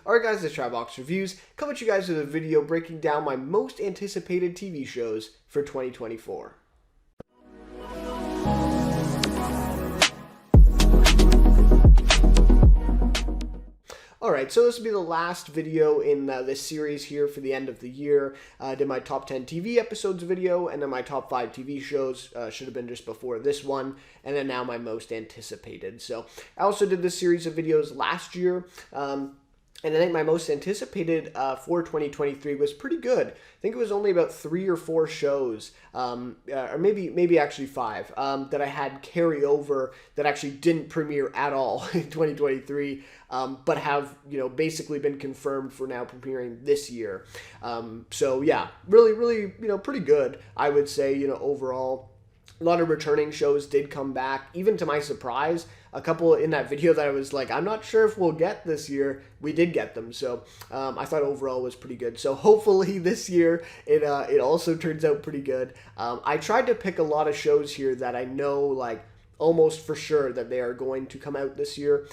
Alright guys, it's Chatterbox Reviews, coming to you guys with a video breaking down my most anticipated TV shows for 2024. Alright, so this will be the last video in this series here for the end of the year. I did my top 10 TV episodes video, and then my top 5 TV shows should have been just before this one, and then now my most anticipated. So I also did this series of videos last year, and I think my most anticipated for 2023 was pretty good. I think it was only about 3 or 4 shows, or maybe actually 5, that I had carry over that actually didn't premiere at all in 2023, but have, basically been confirmed for now premiering this year. So yeah, really, pretty good, I would say, overall. A lot of returning shows did come back, even to my surprise. A couple in that video that I was like, I'm not sure if we'll get this year, we did get them. So I thought overall was pretty good. So hopefully this year it also turns out pretty good. I tried to pick a lot of shows here that I know almost for sure that they are going to come out this year.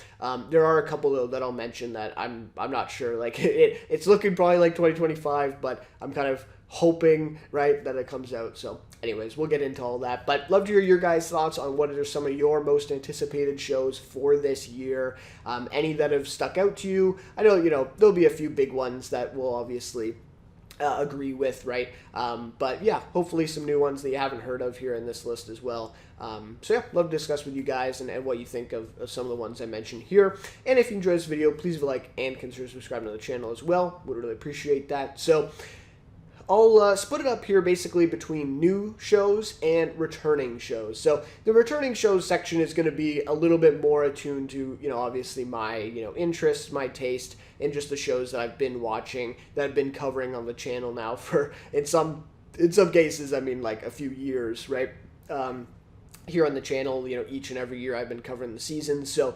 There are a couple though that I'll mention that I'm not sure. It's looking probably like 2025, but I'm kind of hoping, right, that it comes out. So anyways, we'll get into all that, but love to hear your guys' thoughts on what are some of your most anticipated shows for this year. Any that have stuck out to you. I know, there'll be a few big ones that we'll obviously agree with, right? But yeah, hopefully some new ones that you haven't heard of here in this list as well. So yeah, love to discuss with you guys and what you think of some of the ones I mentioned here. And if you enjoyed this video, please leave a like and consider subscribing to the channel as well. Would really appreciate that. So I'll split it up here basically between new shows and returning shows. So the returning shows section is going to be a little bit more attuned to, obviously my, interests, my taste, and just the shows that I've been watching, that I've been covering on the channel now for, in some cases, I mean, like a few years, right? Here on the channel, each and every year I've been covering the seasons, so,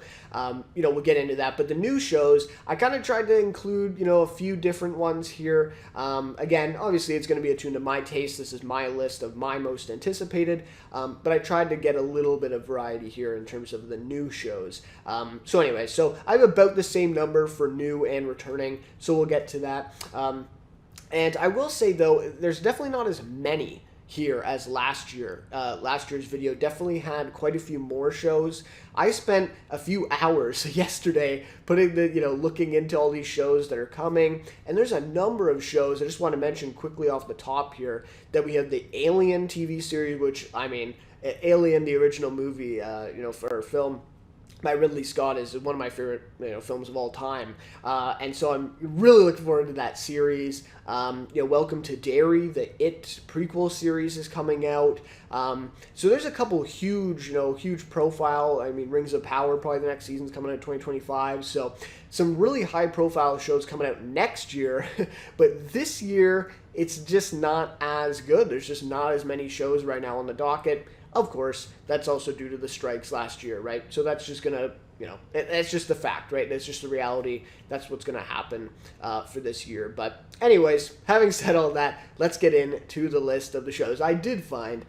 we'll get into that. But the new shows, I kind of tried to include, a few different ones here. Again, obviously it's going to be attuned to my taste. This is my list of my most anticipated, but I tried to get a little bit of variety here in terms of the new shows. So anyway, so I have about the same number for new and returning, so we'll get to that. And I will say, though, there's definitely not as many here as last year. Last year's video definitely had quite a few more shows. I spent a few hours yesterday putting looking into all these shows that are coming, and there's a number of shows. I just want to mention quickly off the top here that we have the Alien TV series, which, I mean, Alien, the original movie, for a film by Ridley Scott, is one of my favorite films of all time, and so I'm really looking forward to that series. Welcome to Derry, the It prequel series is coming out. So there's a couple huge profile. I mean, Rings of Power, probably the next season's coming out in 2025. So some really high profile shows coming out next year, but this year it's just not as good. There's just not as many shows right now on the docket. Of course, that's also due to the strikes last year, right? So that's just going to, that's just the fact, right? That's just the reality. That's what's going to happen for this year. But anyways, having said all that, let's get into the list of the shows I did find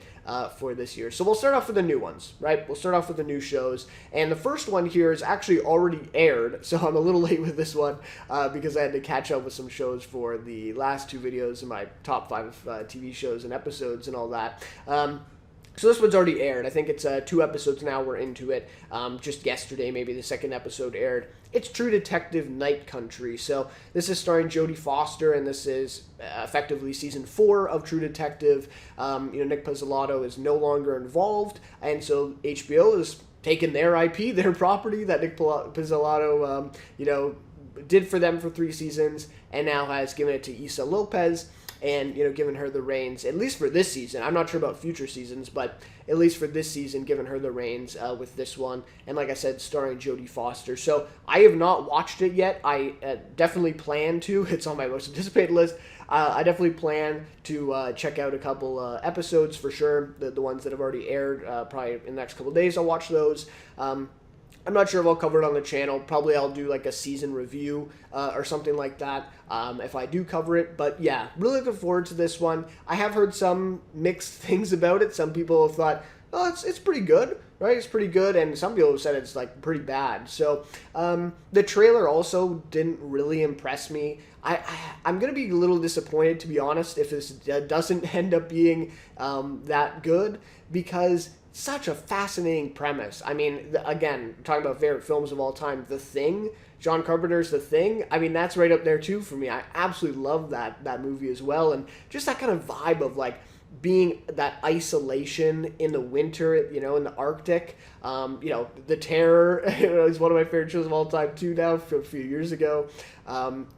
for this year. So we'll start off with the new ones, right? We'll start off with the new shows. And the first one here is actually already aired, so I'm a little late with this one because I had to catch up with some shows for the last 2 videos in my top 5 TV shows and episodes and all that. So this one's already aired. I think it's 2 episodes now. We're into it. Just yesterday, maybe the 2nd episode aired. It's True Detective Night Country. So this is starring Jodie Foster, and this is effectively season 4 of True Detective. Nick Pizzolatto is no longer involved, and so HBO has taken their IP, their property that Nick Pizzolatto, did for them for 3 seasons, and now has given it to Issa Lopez. And, given her the reins, at least for this season. I'm not sure about future seasons, but at least for this season, given her the reins with this one. And like I said, starring Jodie Foster. So I have not watched it yet. I definitely plan to. It's on my most anticipated list. I definitely plan to check out a couple episodes for sure. The ones that have already aired, probably in the next couple of days, I'll watch those. I'm not sure if I'll cover it on the channel. Probably I'll do like a season review or something like that if I do cover it. But yeah, really looking forward to this one. I have heard some mixed things about it. Some people have thought, oh, it's pretty good. right? It's pretty good, and some people have said it's like pretty bad. So the trailer also didn't really impress me. I'm going to be a little disappointed, to be honest, if this doesn't end up being that good, because such a fascinating premise. I mean, again, talking about favorite films of all time, The Thing, John Carpenter's The Thing, I mean, that's right up there too for me. I absolutely love that movie as well, and just that kind of vibe of like being that isolation in the winter, in the Arctic. The Terror is one of my favorite shows of all time too now, from a few years ago.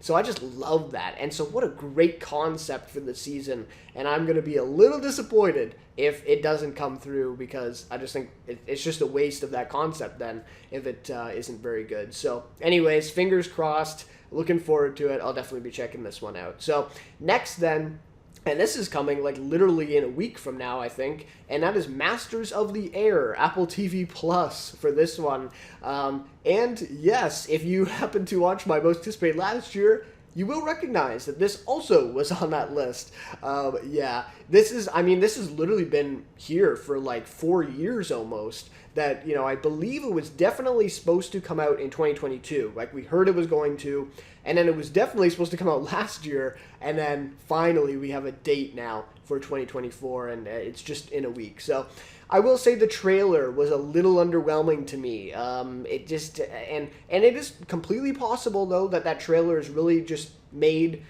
So I just love that. And so what a great concept for the season. And I'm going to be a little disappointed if it doesn't come through, because I just think it's just a waste of that concept then if it isn't very good. So anyways, fingers crossed. Looking forward to it. I'll definitely be checking this one out. So next then, and this is coming like literally in a week from now, I think, and that is Masters of the Air, Apple TV Plus for this one. And yes, if you happen to watch my most anticipated last year, you will recognize that this also was on that list. This has literally been here for like 4 years almost. That, I believe it was definitely supposed to come out in 2022. Like, we heard it was going to, and then it was definitely supposed to come out last year, and then finally we have a date now for 2024, and it's just in a week. So I will say the trailer was a little underwhelming to me. It just, and it is completely possible, though, that trailer is really just made,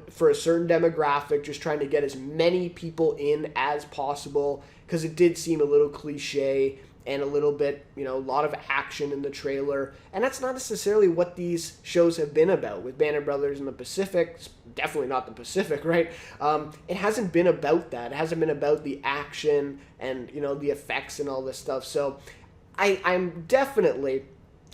for a certain demographic, just trying to get as many people in as possible, because it did seem a little cliche and a little bit, a lot of action in the trailer. And that's not necessarily what these shows have been about. With Band of Brothers in the Pacific, it's definitely not the Pacific, right? It hasn't been about that. It hasn't been about the action and, the effects and all this stuff. So I'm definitely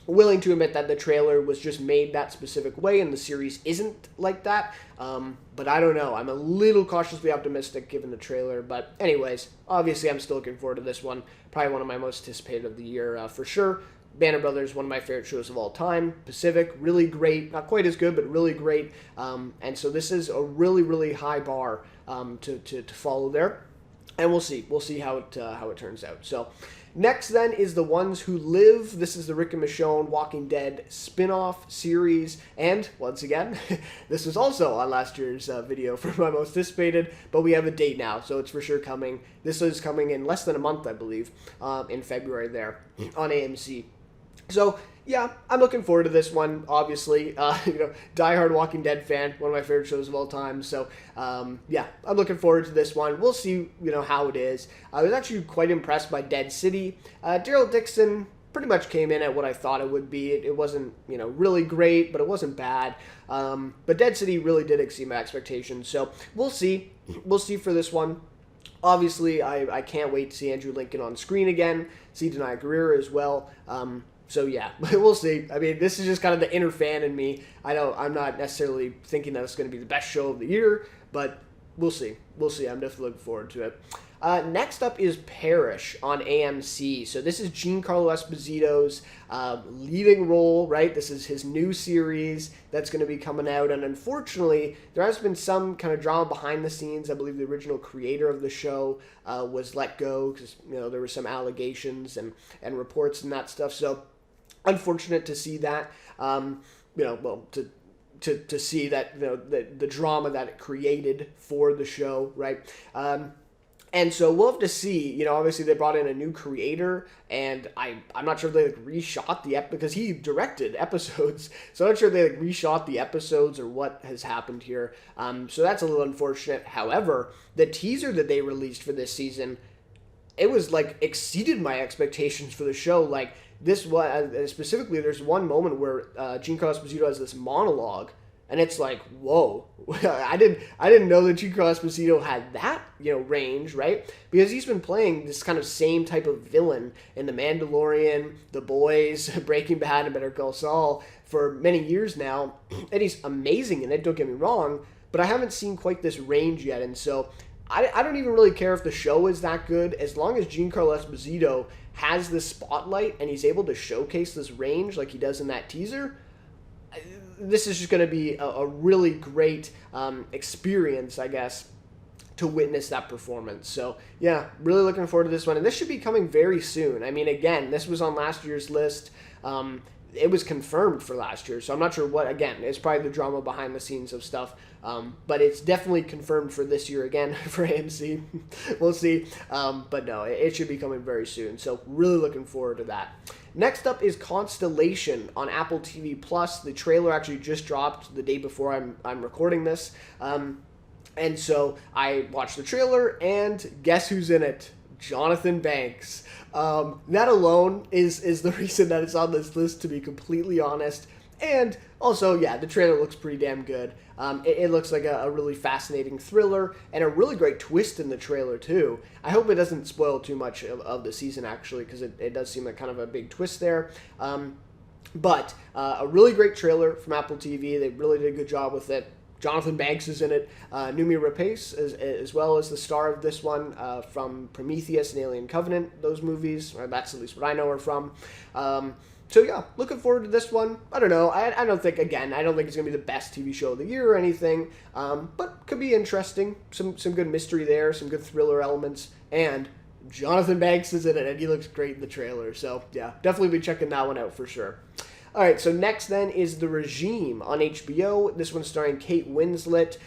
willing to admit that the trailer was just made that specific way and the series isn't like that. But I don't know. I'm a little cautiously optimistic given the trailer. But anyways, obviously I'm still looking forward to this one. Probably one of my most anticipated of the year for sure. Band of Brothers, one of my favorite shows of all time. Pacific, really great. Not quite as good, but really great. And so this is a really, really high bar to follow there. And we'll see. We'll see how it turns out. So next then is The Ones Who Live. This is the Rick and Michonne Walking Dead spin-off series. And once again, this was also on last year's video for my most anticipated, but we have a date now, so it's for sure coming. This is coming in less than a month, I believe, in February there on AMC. So yeah, I'm looking forward to this one, obviously. Diehard Walking Dead fan, one of my favorite shows of all time. So, I'm looking forward to this one. We'll see, how it is. I was actually quite impressed by Dead City. Daryl Dixon pretty much came in at what I thought it would be. It wasn't, really great, but it wasn't bad. But Dead City really did exceed my expectations. So, we'll see. We'll see for this one. Obviously, I can't wait to see Andrew Lincoln on screen again. See Denai Guerrero as well. So yeah, we'll see. I mean, this is just kind of the inner fan in me. I'm not necessarily thinking that it's going to be the best show of the year, but we'll see. We'll see. I'm definitely looking forward to it. Next up is Parish on AMC. So this is Giancarlo Esposito's leading role, right? This is his new series that's going to be coming out. And unfortunately, there has been some kind of drama behind the scenes. I believe the original creator of the show was let go because, there were some allegations and reports and that stuff. So unfortunate to see that, to see that, the drama that it created for the show, right? And so we'll have to see, obviously they brought in a new creator, and I'm not sure if they reshot the because he directed episodes, so I'm not sure if they reshot the episodes or what has happened here. So that's a little unfortunate. However, the teaser that they released for this season, it was exceeded my expectations for the show. This was specifically, there's one moment where Giancarlo Esposito has this monologue. And it's like, whoa, I didn't know that Giancarlo Esposito had that, range, right? Because he's been playing this kind of same type of villain in The Mandalorian, The Boys, Breaking Bad, and Better Call Saul for many years now. And he's amazing in it, don't get me wrong, but I haven't seen quite this range yet. And so I don't even really care if the show is that good. As long as Giancarlo Esposito has the spotlight and he's able to showcase this range like he does in that teaser, this is just going to be a really great experience, I guess, to witness that performance. So yeah, really looking forward to this one, and this should be coming very soon. I mean, again, this was on last year's list. It was confirmed for last year, so I'm not sure what, again, it's probably the drama behind the scenes of stuff, but it's definitely confirmed for this year again for AMC. We'll see, but no, it should be coming very soon, so really looking forward to that. Next up is Constellation on Apple TV Plus. The trailer actually just dropped the day before I'm recording this, and so I watched the trailer, and guess who's in it? Jonathan Banks. That alone is the reason that it's on this list, to be completely honest. And also, yeah, the trailer looks pretty damn good. It looks like a really fascinating thriller, and a really great twist in the trailer, too. I hope it doesn't spoil too much of the season, actually, because it does seem like kind of a big twist there. But a really great trailer from Apple TV. They really did a good job with it. Jonathan Banks is in it. Noomi Rapace as well as the star of this one from Prometheus and Alien Covenant, those movies. Or that's at least what I know her from. So yeah, looking forward to this one. I don't know. I don't think it's going to be the best TV show of the year or anything. But could be interesting. Some good mystery there, some good thriller elements. And Jonathan Banks is in it, and he looks great in the trailer. So yeah, definitely be checking that one out for sure. All right, so next then is The Regime on HBO. This one's starring Kate Winslet.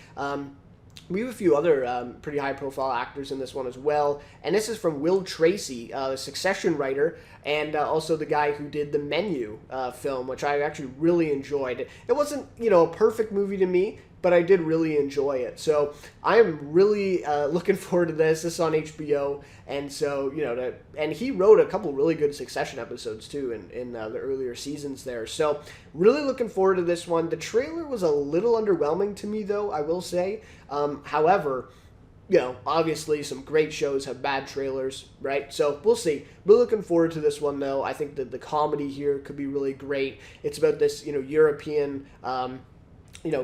We have a few other pretty high-profile actors in this one as well. And this is from Will Tracy, the Succession writer, and also the guy who did the Menu film, which I actually really enjoyed. It wasn't, a perfect movie to me, but I did really enjoy it. So I am really looking forward to this. This is on HBO, and so and he wrote a couple really good Succession episodes too in the earlier seasons there. So really looking forward to this one. The trailer was a little underwhelming to me, though, I will say. However, obviously some great shows have bad trailers, right? So we'll see. We're looking forward to this one, though. I think that the comedy here could be really great. It's about this, European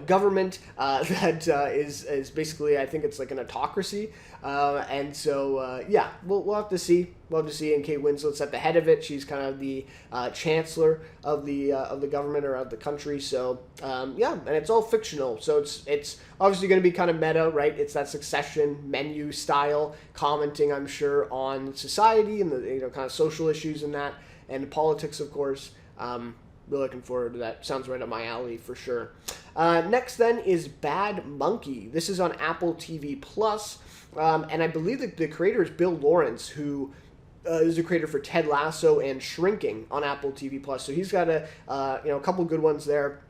government that is basically, I think it's like an autocracy, and so yeah, we'll have to see. We'll have to see. And Kate Winslet's at the head of it. She's kind of the chancellor of the government or of the country. So yeah, and it's all fictional. So it's obviously going to be kind of meta, right? It's that Succession Menu style commenting, I'm sure, on society and the kind of social issues and that, and politics, of course. Really looking forward to that. Sounds right up my alley for sure. Next then is Bad Monkey. This is on Apple TV Plus, and I believe that the creator is Bill Lawrence, who is the creator for Ted Lasso and Shrinking on Apple TV Plus. So he's got a couple good ones there.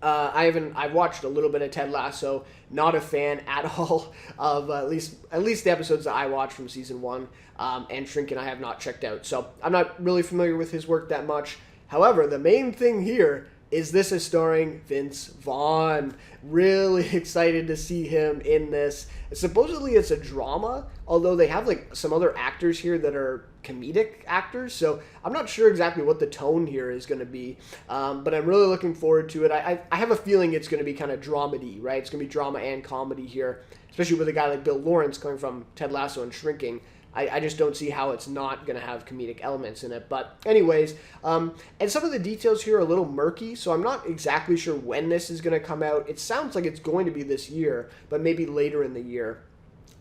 I've watched a little bit of Ted Lasso. Not a fan at all of at least the episodes that I watched from season 1. And Shrinking I have not checked out. So I'm not really familiar with his work that much. However, the main thing here is this is starring Vince Vaughn. Really excited to see him in this. Supposedly it's a drama, although they have like some other actors here that are comedic actors, so I'm not sure exactly what the tone here is going to be, but I'm really looking forward to it. I have a feeling it's going to be kind of dramedy, right? It's going to be drama and comedy here, especially with a guy like Bill Lawrence coming from Ted Lasso and Shrinking. I just don't see how it's not going to have comedic elements in it. But anyways, and some of the details here are a little murky, so I'm not exactly sure when this is going to come out. It sounds like it's going to be this year, but maybe later in the year.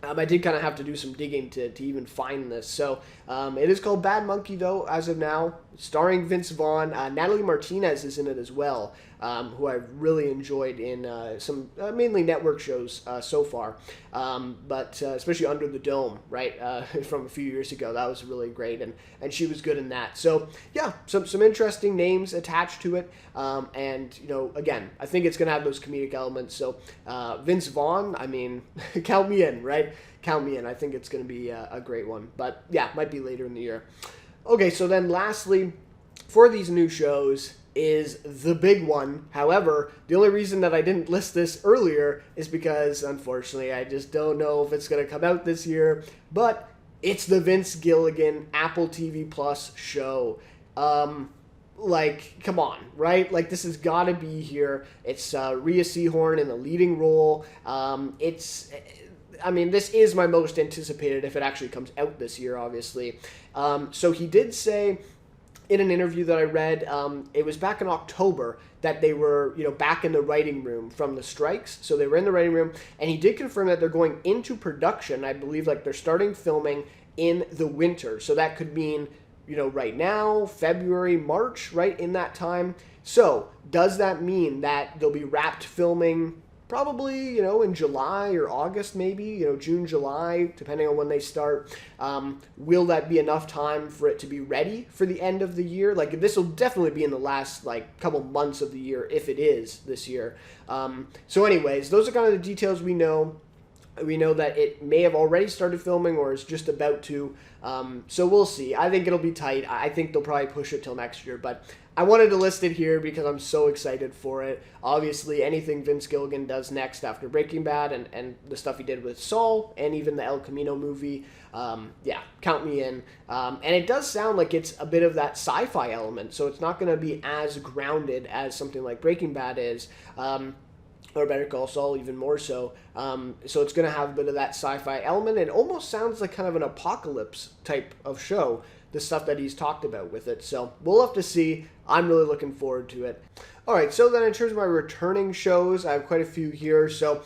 I did kind of have to do some digging to even find this. So it is called Bad Monkey, though, as of now, starring Vince Vaughn. Natalie Martinez is in it as well, who I've really enjoyed in some mainly network shows so far. But especially Under the Dome, right, from a few years ago. That was really great, and she was good in that. So, yeah, some interesting names attached to it. And, again, I think it's going to have those comedic elements. So Vince Vaughn, I mean, count me in, right? Count me in. I think it's going to be a great one. But, yeah, might be later in the year. Okay, so then lastly, for these new shows is the big one. However, the only reason that I didn't list this earlier is because, unfortunately, I just don't know if it's going to come out this year. But it's the Vince Gilligan Apple TV Plus show. Come on, right? Like, this has got to be here. It's Rhea Seehorn in the leading role. This is my most anticipated if it actually comes out this year, obviously. So he did say in an interview that I read, it was back in October that they were, back in the writing room from the strikes. So they were in the writing room, and he did confirm that they're going into production. I believe like they're starting filming in the winter. So that could mean, right now, February, March, right in that time. So does that mean that they'll be wrapped filming probably, in July or August, maybe, June, July, depending on when they start? Will that be enough time for it to be ready for the end of the year? Like, this will definitely be in the last, couple months of the year, if it is this year. So anyways, those are kind of the details we know. We know that it may have already started filming or is just about to. So we'll see. I think it'll be tight. I think they'll probably push it till next year, but I wanted to list it here because I'm so excited for it. Obviously, anything Vince Gilligan does next after Breaking Bad and the stuff he did with Saul and even the El Camino movie, count me in. And it does sound like it's a bit of that sci-fi element, so it's not going to be as grounded as something like Breaking Bad is. Or Better Call Saul, even more so. So it's going to have a bit of that sci-fi element. It almost sounds like kind of an apocalypse type of show, the stuff that he's talked about with it. So we'll have to see. I'm really looking forward to it. All right, so then in terms of my returning shows, I have quite a few here. So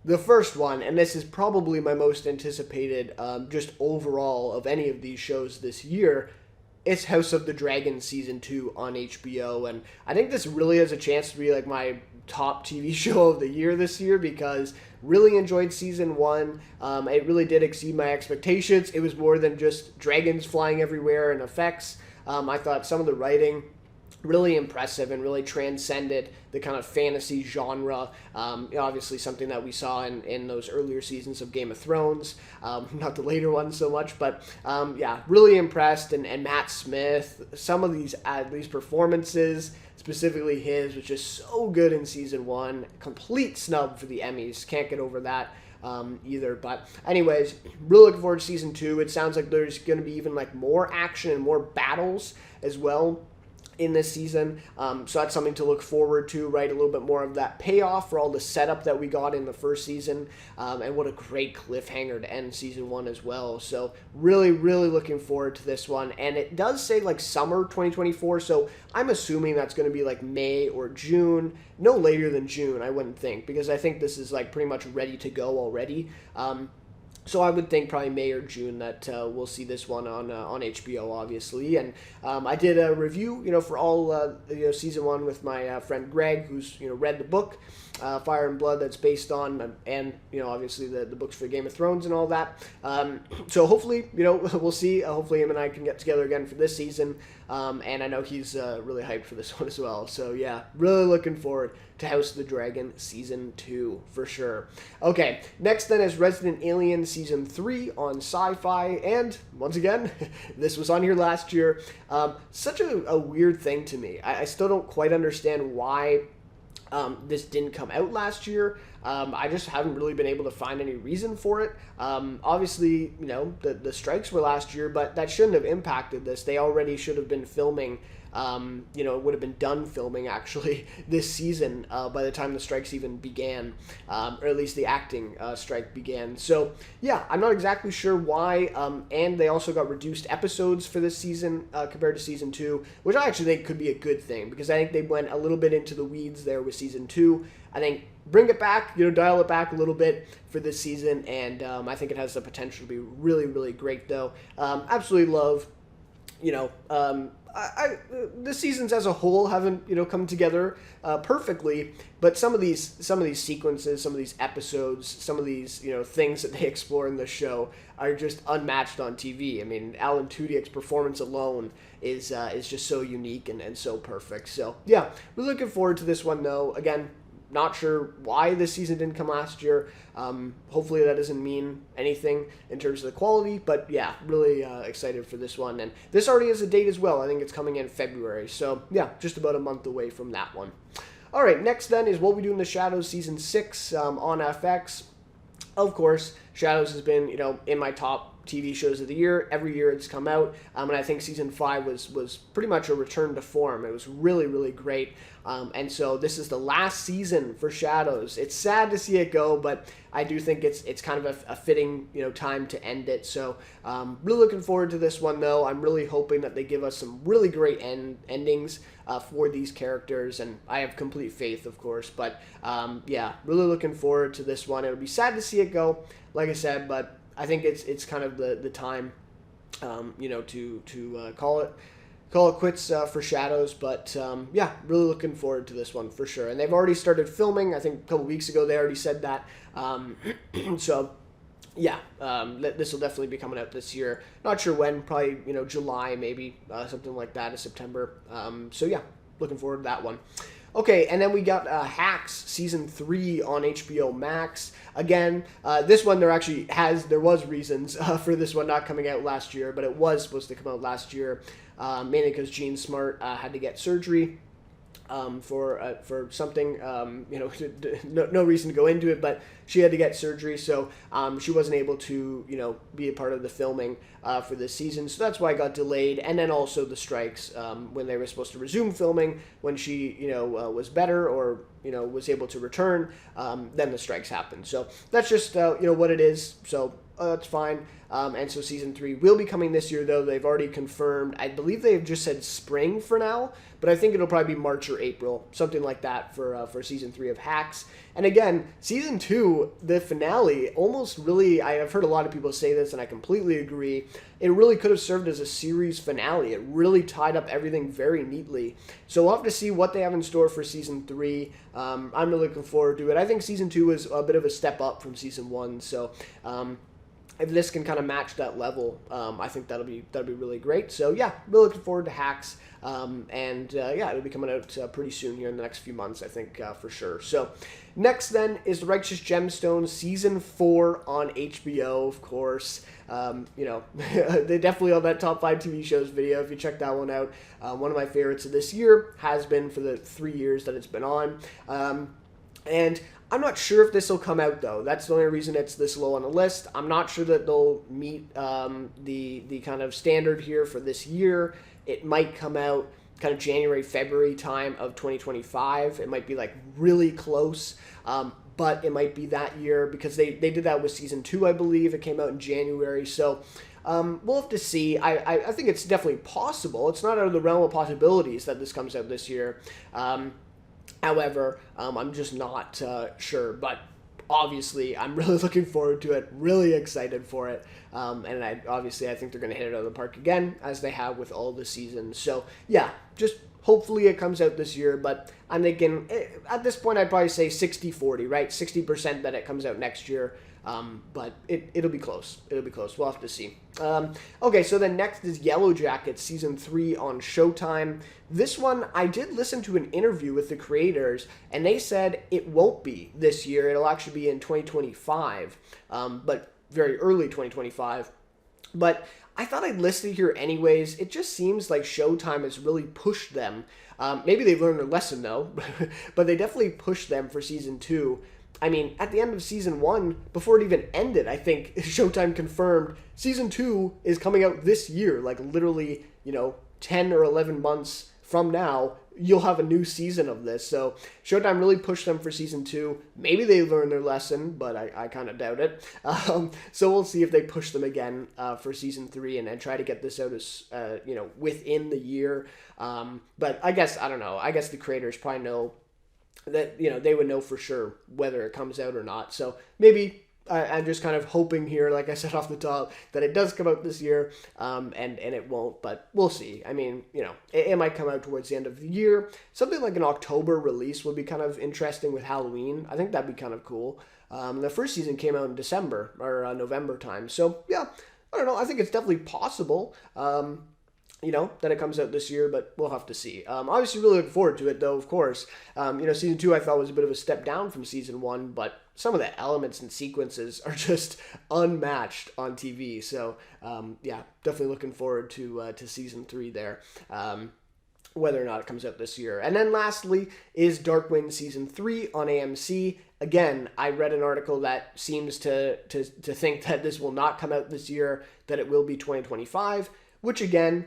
the first one, and this is probably my most anticipated just overall of any of these shows this year, it's House of the Dragon Season 2 on HBO. And I think this really has a chance to be like my top TV show of the year this year because really enjoyed Season 1. It really did exceed my expectations. It was more than just dragons flying everywhere and effects. I thought some of the writing really impressive and really transcended the kind of fantasy genre. Obviously something that we saw in those earlier seasons of Game of Thrones, not the later ones so much, but really impressed. And Matt Smith, some of these performances, specifically his, was just so good in Season 1. Complete snub for the Emmys. Can't get over that either. But anyways, really looking forward to Season 2. It sounds like there's going to be even more action and more battles as well in this season. So that's something to look forward to, right? A little bit more of that payoff for all the setup that we got in the first season. And what a great cliffhanger to end Season 1 as well. So really, really looking forward to this one. And it does say summer 2024. So I'm assuming that's going to be May or June. No later than June, I wouldn't think, because I think this is pretty much ready to go already. So I would think probably May or June that we'll see this one on HBO, obviously. And I did a review, for all Season 1 with my friend Greg, who's read the book Fire and Blood that's based on, and obviously the books for Game of Thrones and all that. So hopefully we'll see. Hopefully him and I can get together again for this season. And I know he's really hyped for this one as well. So yeah, really looking forward to House of the Dragon Season 2 for sure. Okay, next then is Resident Alien Season 3 on Sci-Fi. And once again, this was on here last year. Such a weird thing to me. I still don't quite understand why this didn't come out last year. I just haven't really been able to find any reason for it. Obviously, the strikes were last year, but that shouldn't have impacted this. They already should have been filming. It would have been done filming actually this season by the time the strikes even began, or at least the acting strike began. So yeah, I'm not exactly sure why. And they also got reduced episodes for this season compared to Season 2, which I actually think could be a good thing because I think they went a little bit into the weeds there with Season 2. I think bring it back, dial it back a little bit for this season, and I think it has the potential to be really, really great though. Absolutely love, the seasons as a whole haven't come together perfectly, but some of these sequences, some of these episodes, some of these things that they explore in the show are just unmatched on TV. I mean, Alan Tudyk's performance alone is just so unique and so perfect. So yeah, we're looking forward to this one though. Again, not sure why this season didn't come last year. Hopefully that doesn't mean anything in terms of the quality, but yeah, really excited for this one. And this already has a date as well. I think it's coming in February. So yeah, just about a month away from that one. All right, next then is What We Do in the Shadows Season 6 on FX. Of course, Shadows has been, in my top TV shows of the year. Every year it's come out, and I think season 5 was pretty much a return to form. It was really, really great. And so this is the last season for Shadows. It's sad to see it go, but I do think it's kind of a fitting time to end it. So really looking forward to this one, though. I'm really hoping that they give us some really great endings for these characters, and I have complete faith, of course. But yeah, really looking forward to this one. It'll be sad to see it go, like I said, but I think it's kind of the time, to call it quits for Shadows. But yeah, really looking forward to this one for sure. And they've already started filming. I think a couple weeks ago they already said that. So yeah, this will definitely be coming out this year. Not sure when, probably July maybe, something like that, in September. So yeah, looking forward to that one. Okay, and then we got Hacks Season 3 on HBO Max. Again, this one there was reasons for this one not coming out last year, but it was supposed to come out last year, mainly because Jean Smart had to get surgery for something, no reason to go into it, but she had to get surgery, so she wasn't able to, be a part of the filming for this season, so that's why it got delayed. And then also the strikes, when they were supposed to resume filming, when she, was better or, was able to return, then the strikes happened. So that's just, what it is, so that's fine. And so season 3 will be coming this year, though. They've already confirmed. I believe they've just said spring for now, but I think it'll probably be March or April, something like that for season 3 of Hacks. And again, season 2, the finale, almost really, I've heard a lot of people say this, and I completely agree. It really could have served as a series finale. It really tied up everything very neatly. So we'll have to see what they have in store for season 3. I'm really looking forward to it. I think season 2 was a bit of a step up from season 1, so if this can kind of match that level, I think that'll be really great. So yeah, really looking forward to Hacks, and yeah, it'll be coming out pretty soon here in the next few months, I think, for sure. So next then is The Righteous Gemstones Season 4 on HBO, of course. They definitely on that top 5 TV shows video, if you check that one out. One of my favorites of this year, has been for the 3 years that it's been on. And I'm not sure if this will come out, though. That's the only reason it's this low on the list. I'm not sure that they'll meet the kind of standard here for this year. It might come out kind of January, February time of 2025. It might be like really close, but it might be that year because they did that with season 2, I believe. It came out in January, so we'll have to see. I think it's definitely possible. It's not out of the realm of possibilities that this comes out this year. However, I'm just not sure, but obviously I'm really looking forward to it, really excited for it, and I think they're going to hit it out of the park again, as they have with all the seasons. So yeah, just hopefully it comes out this year, but I'm thinking, at this point, I'd probably say 60-40, right? 60% that it comes out next year, but it'll be close. It'll be close. We'll have to see. Okay, so then next is Yellow Jackets Season 3 on Showtime. This one, I did listen to an interview with the creators, and they said it won't be this year. It'll actually be in 2025, but very early 2025. But I thought I'd list it here anyways. It just seems like Showtime has really pushed them. Maybe they've learned their lesson, though, but they definitely pushed them for Season 2. I mean, at the end of Season 1, before it even ended, I think Showtime confirmed Season 2 is coming out this year. Like, literally, 10 or 11 months from now, you'll have a new season of this. So Showtime really pushed them for Season 2. Maybe they learned their lesson, but I kind of doubt it. So we'll see if they push them again for Season 3 and try to get this out as, within the year. But I guess, I don't know. I guess the creators probably know that, they would know for sure whether it comes out or not. So maybe I'm just kind of hoping here, like I said off the top, that it does come out this year, and it won't, but we'll see. I mean, it might come out towards the end of the year. Something like an October release would be kind of interesting with Halloween. I think that'd be kind of cool. The first season came out in December or November time. So, yeah, I don't know. I think it's definitely possible. That it comes out this year, but we'll have to see. Obviously, really looking forward to it, though, of course. Season 2 I thought was a bit of a step down from Season 1, but some of the elements and sequences are just unmatched on TV. So, yeah, definitely looking forward to Season 3 there. whether or not it comes out this year. And then lastly is Darkwing Season 3 on AMC. Again, I read an article that seems to think that this will not come out this year, that it will be 2025, which again,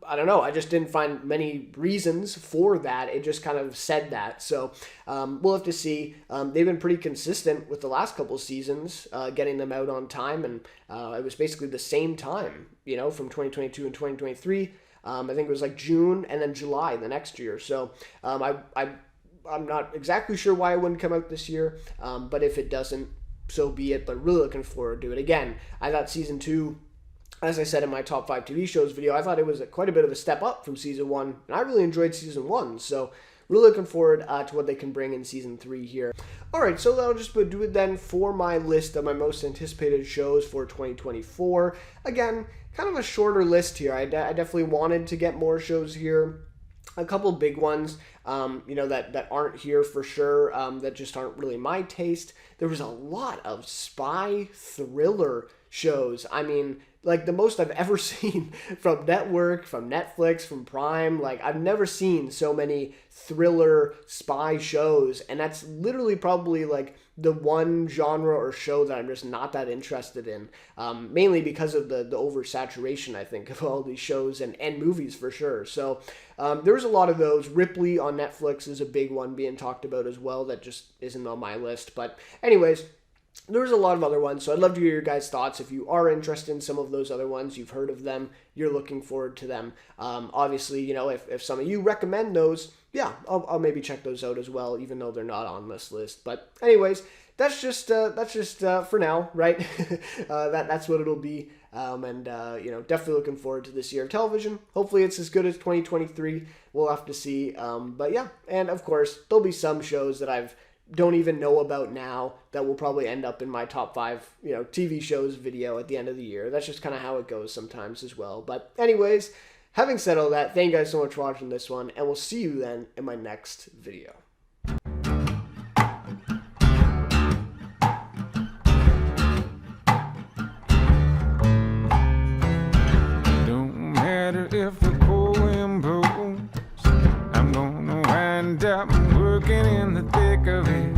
I don't know. I just didn't find many reasons for that. It just kind of said that. So we'll have to see. They've been pretty consistent with the last couple seasons, getting them out on time. And it was basically the same time, from 2022 and 2023. I think it was like June and then July the next year. So I'm not exactly sure why it wouldn't come out this year. But if it doesn't, so be it. But really looking forward to it. Again, I thought season 2, as I said in my top 5 TV shows video, I thought it was quite a bit of a step up from season 1, and I really enjoyed season 1, so really looking forward to what they can bring in season 3 here. Alright, so that'll just do it then for my list of my most anticipated shows for 2024. Again, kind of a shorter list here. I definitely wanted to get more shows here. A couple big ones, that aren't here for sure, that just aren't really my taste. There was a lot of spy thriller shows. I mean, like the most I've ever seen from network, from Netflix, from Prime. Like I've never seen so many thriller spy shows, and that's literally probably like the one genre or show that I'm just not that interested in, mainly because of the oversaturation, I think, of all these shows and movies for sure. So there's a lot of those. Ripley on Netflix is a big one being talked about as well that just isn't on my list. But anyways, there's a lot of other ones, so I'd love to hear your guys' thoughts. If you are interested in some of those other ones, you've heard of them, you're looking forward to them. Obviously, if some of you recommend those, yeah, I'll maybe check those out as well, even though they're not on this list. But anyways, that's just for now, right? That's what it'll be. Definitely looking forward to this year of television. Hopefully it's as good as 2023. We'll have to see. But yeah, and of course, there'll be some shows that don't even know about now that will probably end up in my top 5, TV shows video at the end of the year. That's just kind of how it goes sometimes as well. But anyways, having said all that, thank you guys so much for watching this one, and we'll see you then in my next video. Don't matter if the poem blows, I'm gonna wind up working in the thick of it.